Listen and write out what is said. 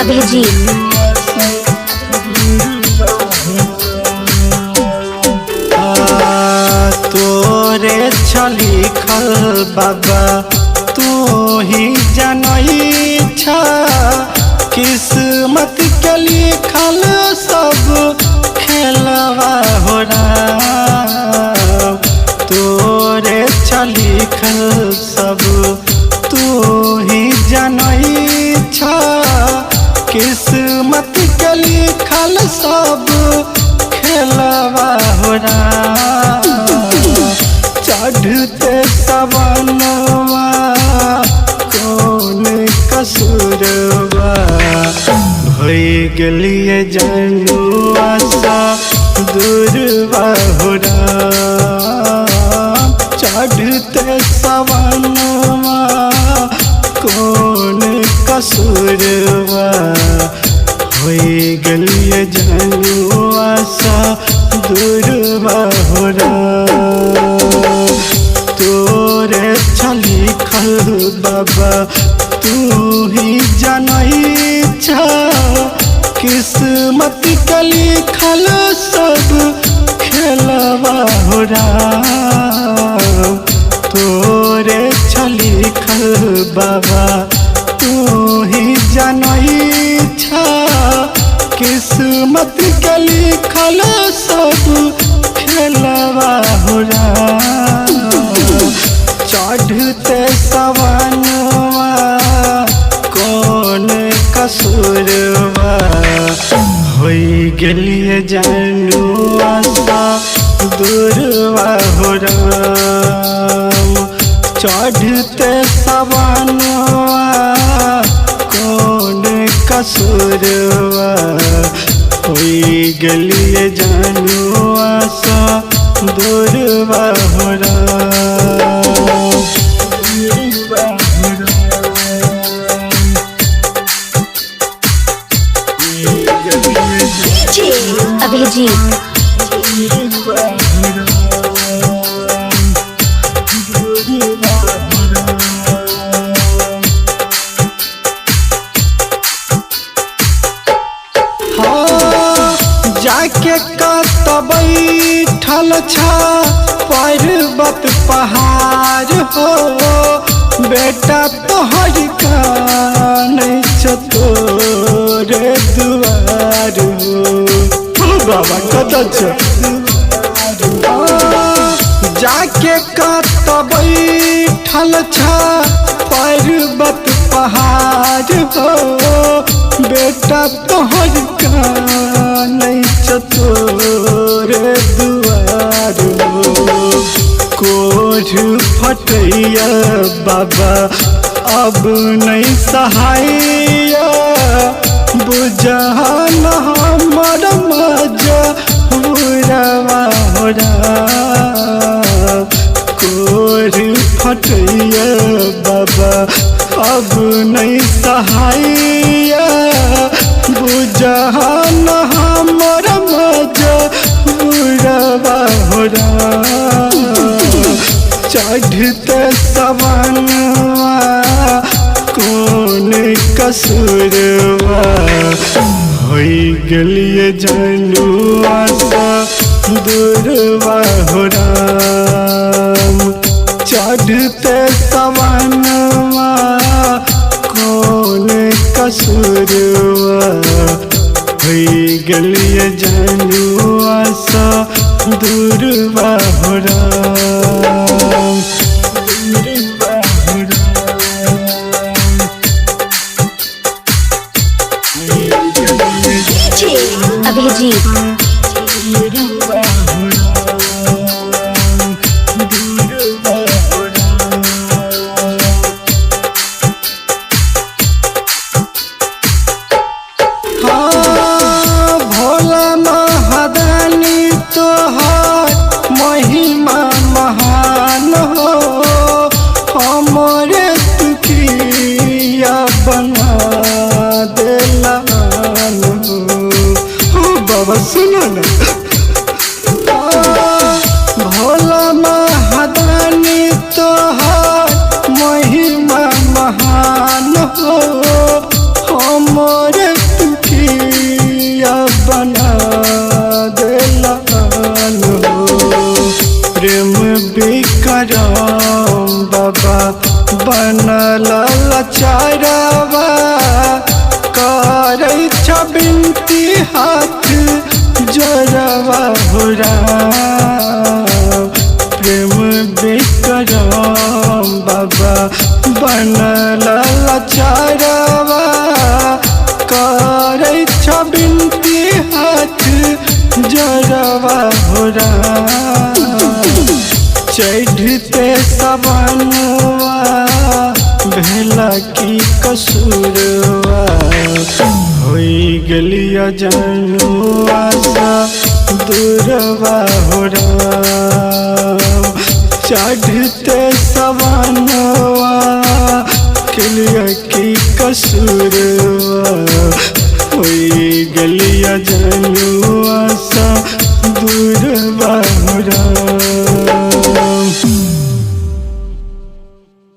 अभिजीत तोरे छली खल बाबा तू ही जनई छा किस्मत के लिखल सब खेलवा हो रहा तोरे छली खल सब तू ही जनई छा किस्मत के लिखल सब खेलवा हो रहा चढ़ते सवनवा कौन कसूरवा भई गेलिए जनुआ सा दूरवा हो रहा चढ़ते सवनवा कौन कसूरवा भई गेलिए जनुआ सा दूरवा हो रहा तोरे छली खल बाबा तू ही जनई छा किस्मत के लिखल सब खेलवा हो रहा तोरे छली खल बाबा तू ही जनई छा किस्मत के लिखल सब खेलवा हो रहा चढ़ते सवनवा कौन कसूरवा होई गेलिए जनुआ सा दूरवा हो रहा चढ़ते सवनवा कौन कसूरवा होई गेलिए जनुआ सा दूरवा हो रहा अभिजीत जाके कतबई ठल छा पर्वत पहाड़ हो बेटा तोहर कान तोरे दुआर हो बाबा कत जाके कतबई ठल छा पर्वत पहाड़ हो बेटा तोहर कान तोरे दुआर हो कोठ फटैया बाबा अब नहीं सहाया बुझान हमर मजा हुरवा हो रहा कोठ फटैया बाबा अब नहीं सहाया बुझान हमर मजा हुरवा हो रहा चढ़ते सवनवा कौन कसूरवा होई गेलिए जनुआ सा दूरवा हो रहा चढ़ते सवनवा कौन कसूरवा होई गेलिए जनुआ सा दूरवा हो रहा अभिजीत भोला महादानी तोहर महिमा महान हो हमरे तुकिया बना देला हो बाबा सुनो ना जरवा हो राम प्रेम विक्रम बाबा बनल लाचारवा करे छ बिनती हाथ जरवा हो राम चढ़ते सवनवा भेला की कसूरवा होई गेलिया जनुआ सा दूरवा हो राम चढ़ते सवनवा केलिया की कसूरवा होई गेलिया जनुआ सा दूर